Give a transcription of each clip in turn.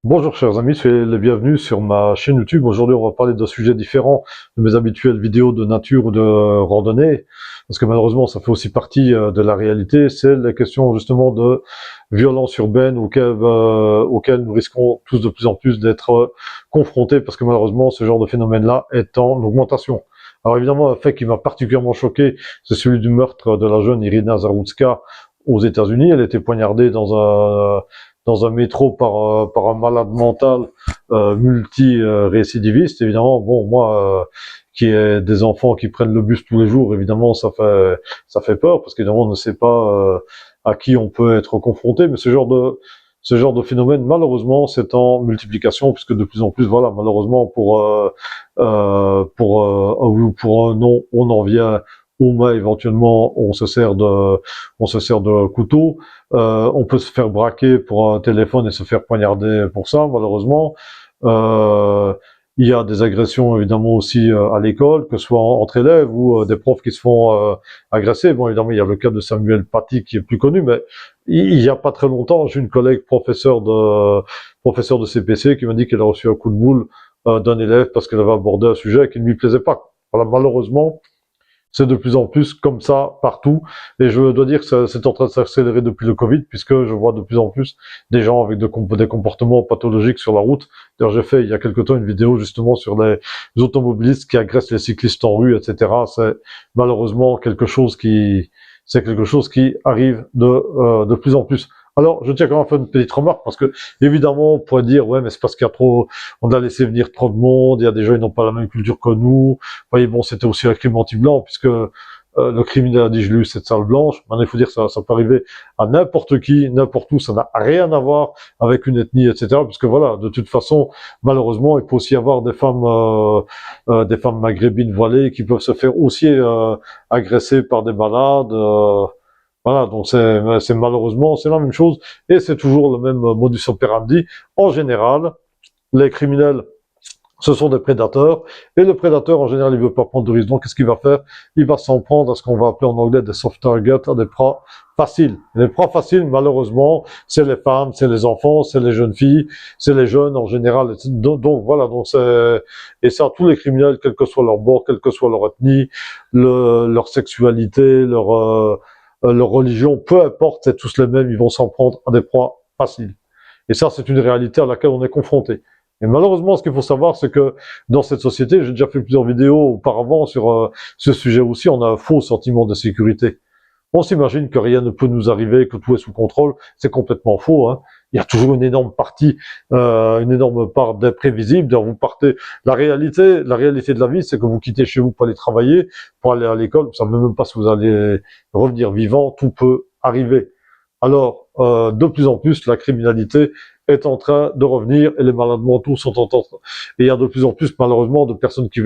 Bonjour chers amis, soyez les bienvenus sur ma chaîne YouTube. Aujourd'hui, on va parler d'un sujet différent de mes habituelles vidéos de nature ou de randonnée, parce que malheureusement, ça fait aussi partie de la réalité. C'est la question justement de violence urbaine auxquelles nous risquons tous de plus en plus d'être confrontés, parce que malheureusement, ce genre de phénomène-là est en augmentation. Alors évidemment, un fait qui m'a particulièrement choqué, c'est celui du meurtre de la jeune Irina Zarutska aux États-Unis. Elle était poignardée dans un métro par un malade mental multi-récidiviste. Évidemment, bon, moi, qui ai des enfants qui prennent le bus tous les jours, évidemment, ça fait peur, parce qu'évidemment, on ne sait pas à qui on peut être confronté, mais ce genre de phénomène, malheureusement, c'est en multiplication, puisque de plus en plus, voilà, malheureusement, pour un nom, on en vient aux mains, éventuellement, on se sert de couteau. On peut se faire braquer pour un téléphone et se faire poignarder pour ça, malheureusement. Euh, il y a des agressions évidemment aussi à l'école, que ce soit entre élèves ou des profs qui se font agresser. Bon, évidemment, il y a le cas de Samuel Paty qui est plus connu, mais il y a pas très longtemps, j'ai une collègue professeur de CPC qui m'a dit qu'elle a reçu un coup de boule d'un élève parce qu'elle avait abordé un sujet qui ne lui plaisait pas. Voilà, malheureusement, c'est de plus en plus comme ça partout. Et je dois dire que c'est en train de s'accélérer depuis le Covid, puisque je vois de plus en plus des gens avec des comportements pathologiques sur la route. D'ailleurs, j'ai fait il y a quelque temps une vidéo justement sur les automobilistes qui agressent les cyclistes en rue, etc. C'est malheureusement quelque chose qui arrive de plus en plus. Alors, je tiens quand même à faire une petite remarque, parce que, évidemment, on pourrait dire, ouais, mais c'est parce qu'il y a on a laissé venir trop de monde, il y a des gens qui n'ont pas la même culture que nous. Vous voyez, bon, c'était aussi un crime anti-blanc, puisque le criminel a dit, je l'ai eu cette salle blanche. Maintenant, il faut dire que ça peut arriver à n'importe qui, n'importe où, ça n'a rien à voir avec une ethnie, etc. Puisque voilà, de toute façon, malheureusement, il peut aussi y avoir des femmes maghrébines voilées qui peuvent se faire aussi agresser par des malades. Voilà, donc c'est malheureusement, c'est la même chose, et c'est toujours le même modus operandi. En général, les criminels, ce sont des prédateurs, et le prédateur, en général, il veut pas prendre de risque. Donc, qu'est-ce qu'il va faire? Il va s'en prendre à ce qu'on va appeler en anglais des soft targets, à des proies faciles. Les proies faciles, malheureusement, c'est les femmes, c'est les enfants, c'est les jeunes filles, c'est les jeunes en général. Donc voilà, et ça, tous les criminels, quel que soit leur bord, quelle que soit leur ethnie, leur sexualité, leur religion, peu importe, c'est tous les mêmes, ils vont s'en prendre à des proies faciles. Et ça, c'est une réalité à laquelle on est confronté. Et malheureusement, ce qu'il faut savoir, c'est que dans cette société, j'ai déjà fait plusieurs vidéos auparavant sur ce sujet aussi, on a un faux sentiment de sécurité. On s'imagine que rien ne peut nous arriver, que tout est sous contrôle. C'est complètement faux, hein. Il y a toujours une énorme part d'imprévisible. Vous partez. La réalité de la vie, c'est que vous quittez chez vous pour aller travailler, pour aller à l'école. Vous ne savez même pas si vous allez revenir vivant. Tout peut arriver. Alors, de plus en plus, la criminalité est en train de revenir et les malades mentaux sont en train. Et il y a de plus en plus, malheureusement, de personnes qui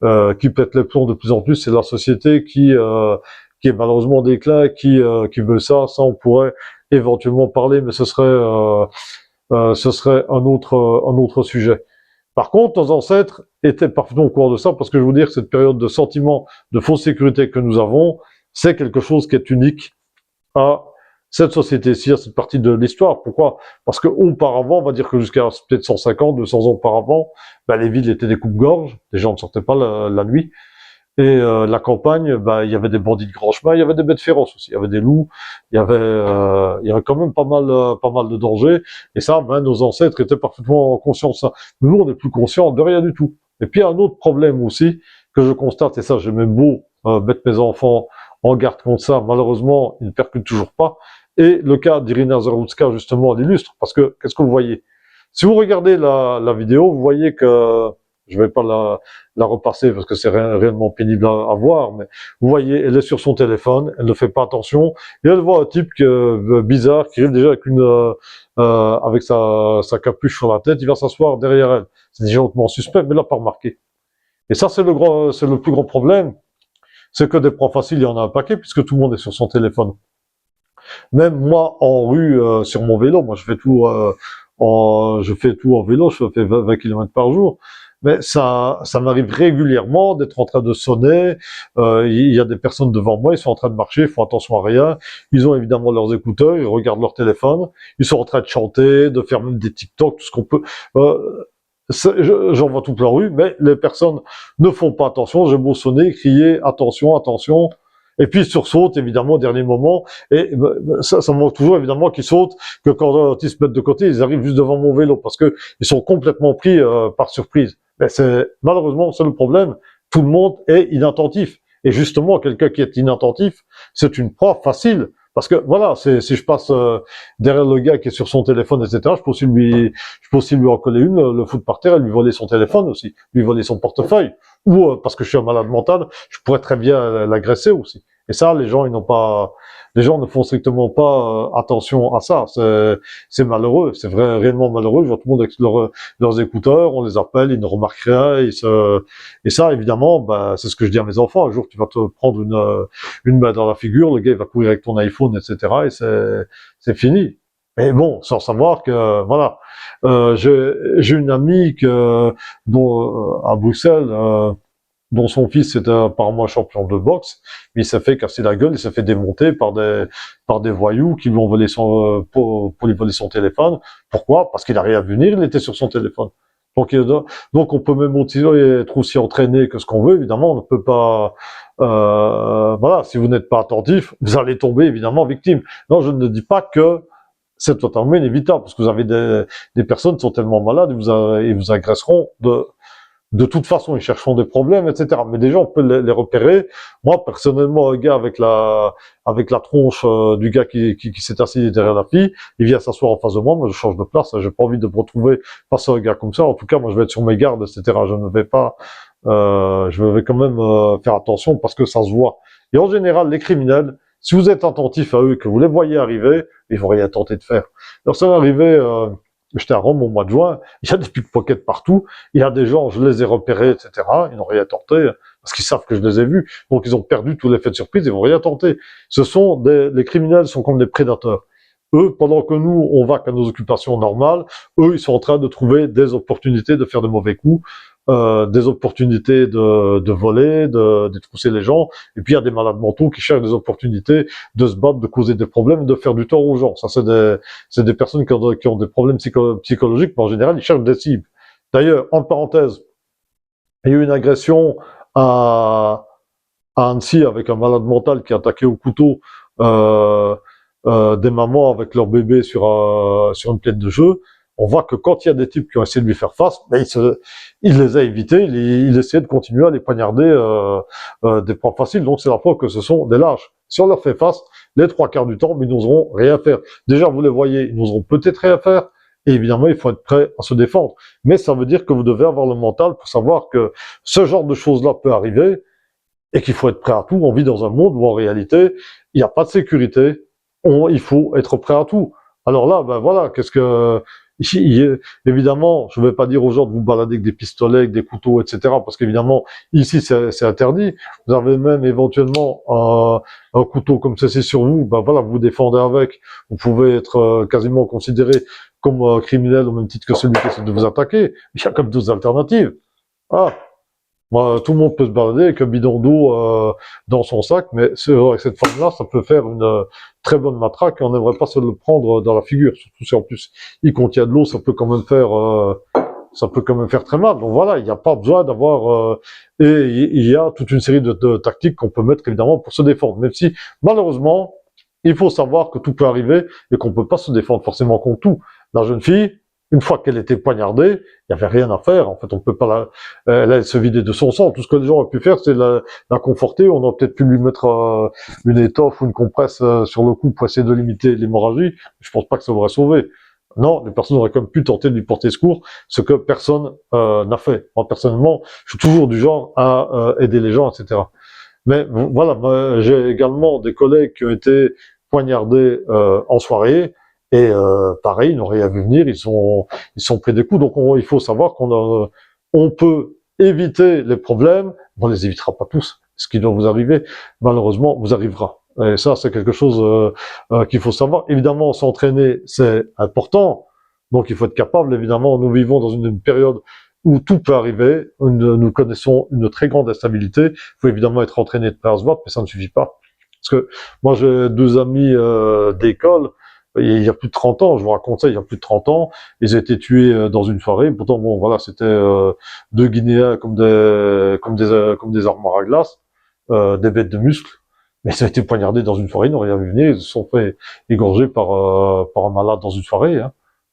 pètent les plombs de plus en plus. C'est la société qui est malheureusement en déclin, qui veut ça. Ça, on pourrait éventuellement parler, mais ce serait un autre sujet. Par contre, nos ancêtres étaient parfaitement au courant de ça, parce que je veux vous dire que cette période de sentiment de fausse sécurité que nous avons, c'est quelque chose qui est unique à cette société-ci, à cette partie de l'histoire. Pourquoi? Parce qu'auparavant, on va dire que jusqu'à peut-être 150, 200 ans auparavant, ben, les villes étaient des coupes-gorges, les gens ne sortaient pas la nuit, et la campagne, ben, il y avait des bandits de grand chemin, il y avait des bêtes féroces aussi, il y avait des loups, il y avait quand même pas mal de dangers, et ça, ben, nos ancêtres étaient parfaitement conscients de ça. Nous, on n'est plus conscients de rien du tout. Et puis, il y a un autre problème aussi, que je constate, et ça, j'ai même beau mettre mes enfants en garde contre ça, malheureusement, ils ne percutent toujours pas. Et le cas d'Irina Zarutska, justement, l'illustre, parce que, qu'est-ce que vous voyez? Si vous regardez la vidéo, vous voyez que, je vais pas la repasser parce que c'est réellement pénible à voir, mais vous voyez, elle est sur son téléphone, elle ne fait pas attention, et elle voit un type bizarre qui arrive déjà avec sa capuche sur la tête, il va s'asseoir derrière elle. C'est déjà hautement suspect, mais elle l'a pas remarqué. Et ça, c'est le plus grand problème, c'est que des profs faciles, il y en a un paquet, puisque tout le monde est sur son téléphone. Même moi, en rue, sur mon vélo, moi je fais tout en vélo, je fais 20 km par jour. mais ça m'arrive régulièrement d'être en train de sonner. Il y a des personnes devant moi, ils sont en train de marcher, ils font attention à rien. Ils ont évidemment leurs écouteurs, ils regardent leur téléphone, ils sont en train de chanter, de faire même des TikTok, tout ce qu'on peut. J'en vois toute la rue, mais les personnes ne font pas attention. J'ai beau sonner, crier, attention, attention. Et puis ils sursautent évidemment au dernier moment. Et ça me manque toujours évidemment qu'ils sautent, que quand ils se mettent de côté, ils arrivent juste devant mon vélo parce que ils sont complètement pris par surprise. Mais malheureusement c'est le problème. Tout le monde est inattentif. Et justement, quelqu'un qui est inattentif, c'est une proie facile. Parce que voilà, si je passe derrière le gars qui est sur son téléphone, etc., je peux aussi lui en coller une, le foutre par terre et lui voler son téléphone aussi, lui voler son portefeuille. Ou parce que je suis un malade mental, je pourrais très bien l'agresser aussi. Et ça, les gens ne font strictement pas attention à ça. C'est malheureux, c'est vrai, réellement malheureux. Je vois tout le monde avec leurs écouteurs, on les appelle, ils ne remarquent rien, et ça, évidemment, bah, c'est ce que je dis à mes enfants. Un jour, tu vas te prendre une main dans la figure, le gars il va courir avec ton iPhone, etc. Et c'est fini. Mais bon, sans savoir que voilà, j'ai une amie dont à Bruxelles, dont son fils était apparemment champion de boxe, mais il s'est fait casser la gueule, il s'est fait démonter par des voyous qui lui ont volé pour lui voler son téléphone. Pourquoi? Parce qu'il a rien vu venir, il était sur son téléphone. Donc on peut même être aussi entraîné que ce qu'on veut, évidemment, on ne peut pas, voilà, si vous n'êtes pas attentif, vous allez tomber évidemment victime. Non, je ne dis pas que c'est totalement inévitable, parce que vous avez des personnes qui sont tellement malades, ils vous agresseront de toute façon, ils chercheront des problèmes, etc. Mais déjà, on peut les repérer. Moi, personnellement, un gars avec la tronche du gars qui s'est assis derrière la fille, il vient s'asseoir en face de moi, moi je change de place, j'ai pas envie de me retrouver face à un gars comme ça. En tout cas, moi je vais être sur mes gardes, etc. Je ne vais pas, je vais quand même faire attention parce que ça se voit. Et en général, les criminels, si vous êtes attentif à eux, que vous les voyez arriver, ils vont rien tenter de faire. Alors ça m'est arrivé, j'étais à Rome au mois de juin, il y a des pickpockets partout, il y a des gens, je les ai repérés, etc. Ils n'ont rien tenté, parce qu'ils savent que je les ai vus, donc ils ont perdu tout l'effet de surprise, ils vont rien tenter. Les criminels sont comme des prédateurs. Eux, pendant que nous, on va qu'à nos occupations normales, eux, ils sont en train de trouver des opportunités de faire de mauvais coups, des opportunités de voler, de détrousser les gens, et puis il y a des malades mentaux qui cherchent des opportunités de se battre, de causer des problèmes, de faire du tort aux gens. Ça, c'est des personnes qui ont des problèmes psychologiques, mais en général, ils cherchent des cibles. D'ailleurs, en parenthèse, il y a eu une agression à Annecy avec un malade mental qui a attaqué au couteau des mamans avec leur bébé sur une plaine de jeu. On voit que quand il y a des types qui ont essayé de lui faire face, ben il les a évités, il essayait de continuer à les poignarder des proies faciles. Donc c'est la preuve que ce sont des lâches. Si on leur fait face, les trois quarts du temps, ils n'oseront rien faire. Déjà, vous les voyez, ils n'oseront peut-être rien faire. Et évidemment, il faut être prêt à se défendre. Mais ça veut dire que vous devez avoir le mental pour savoir que ce genre de choses-là peut arriver et qu'il faut être prêt à tout. On vit dans un monde où en réalité, il n'y a pas de sécurité. Il faut être prêt à tout. Alors là, ben voilà, évidemment, je ne vais pas dire aux gens de vous balader avec des pistolets, avec des couteaux, etc. Parce qu'évidemment, ici, c'est interdit. Vous avez même éventuellement un couteau comme ceci sur vous. Ben voilà, vous vous défendez avec. Vous pouvez être quasiment considéré comme criminel au même titre que celui qui essaie de vous attaquer. Il y a comme d'autres alternatives. Ah, moi, tout le monde peut se balader avec un bidon d'eau dans son sac, mais avec cette forme-là, ça peut faire une très bonne matraque et on n'aimerait pas se le prendre dans la figure. Surtout si en plus il contient de l'eau, ça peut quand même faire très mal. Donc voilà, il n'y a pas besoin d'avoir et il y a toute une série de tactiques qu'on peut mettre évidemment pour se défendre. Même si malheureusement, il faut savoir que tout peut arriver et qu'on peut pas se défendre forcément contre tout. La jeune fille, une fois qu'elle était poignardée, il n'y avait rien à faire. En fait, on peut pas elle se vider de son sang. Tout ce que les gens ont pu faire, c'est la conforter. On a peut-être pu lui mettre une étoffe ou une compresse sur le cou pour essayer de limiter l'hémorragie. Je pense pas que ça aurait sauvé. Non, les personnes auraient quand même pu tenter de lui porter secours, ce que personne n'a fait. Moi, personnellement, je suis toujours du genre à aider les gens, etc. Mais voilà, j'ai également des collègues qui ont été poignardés en soirée. Et pareil, ils n'ont rien vu venir, ils sont pris des coups. Donc il faut savoir on peut éviter les problèmes, on les évitera pas tous. Ce qui doit vous arriver, malheureusement, vous arrivera. Et ça, c'est quelque chose qu'il faut savoir. Évidemment, s'entraîner, c'est important. Donc il faut être capable. Évidemment, nous vivons dans une période où tout peut arriver. Nous connaissons une très grande instabilité. Il faut évidemment être entraîné de près à se battre, mais ça ne suffit pas. Parce que moi, j'ai deux amis d'école, il y a plus de 30 ans, je vous raconte ça, il y a plus de 30 ans, ils ont été tués dans une forêt. Pourtant, bon, voilà, c'était deux Guinéens comme des armoires à glace, des bêtes de muscles. Mais ça a été poignardé dans une forêt, ils n'ont rien vu venir, ils se sont fait égorger par un malade dans une forêt. Hein.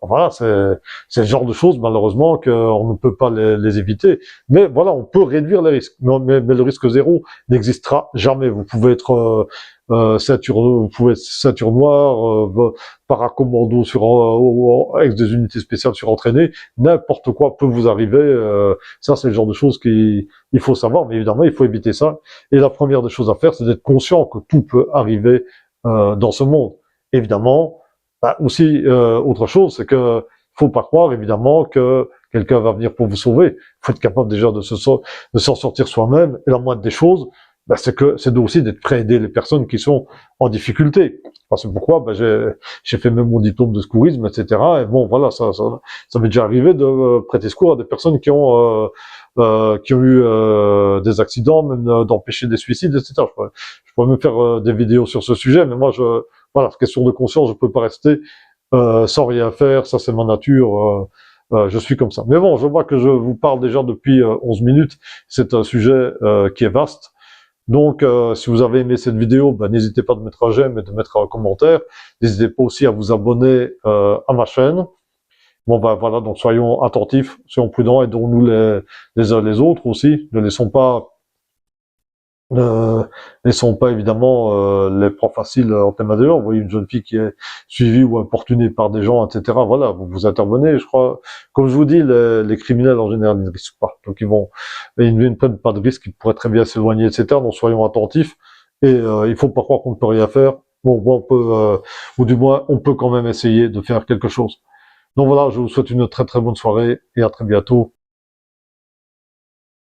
Voilà, c'est le genre de choses, malheureusement, qu'on ne peut pas les éviter. Mais voilà, on peut réduire les risques. Mais le risque zéro n'existera jamais. Vous pouvez être ceinture noire, paracommando avec des unités spéciales surentraînées. N'importe quoi peut vous arriver. Ça, c'est le genre de choses qu'il faut savoir. Mais évidemment, il faut éviter ça. Et la première des choses à faire, c'est d'être conscient que tout peut arriver dans ce monde. Évidemment, bah, aussi, autre chose, c'est que faut pas croire, évidemment, que quelqu'un va venir pour vous sauver. Il faut être capable déjà de s'en sortir soi-même. Et la moindre des choses, bah, c'est aussi d'être prêt à aider les personnes qui sont en difficulté. Parce que pourquoi? Bah, j'ai fait même mon diplôme de secourisme, etc. Et bon, voilà, ça m'est déjà arrivé de prêter secours à des personnes qui ont eu des accidents, même d'empêcher des suicides, etc. Je pourrais même faire des vidéos sur ce sujet, mais moi, voilà, question de conscience, je peux pas rester sans rien faire, ça c'est ma nature, je suis comme ça. Mais bon, je vois que je vous parle déjà depuis 11 minutes, c'est un sujet qui est vaste. Donc, si vous avez aimé cette vidéo, ben, n'hésitez pas de mettre un j'aime et de mettre un commentaire. N'hésitez pas aussi à vous abonner à ma chaîne. Bon, ben voilà, donc soyons attentifs, soyons prudents, aidons-nous les uns les autres aussi. Ne laissons pas évidemment les proies faciles en thème de Vous voyez une jeune fille qui est suivie ou importunée par des gens, etc. Voilà, vous intervenez. Je crois, comme je vous dis, les criminels en général ils ne risquent pas, donc ils ne prennent pas de risques, ils pourraient très bien s'éloigner, etc. Donc soyons attentifs. Et il faut pas croire qu'on ne peut rien faire. Bon, on peut, ou du moins on peut quand même essayer de faire quelque chose. Donc voilà, je vous souhaite une très très bonne soirée et à très bientôt.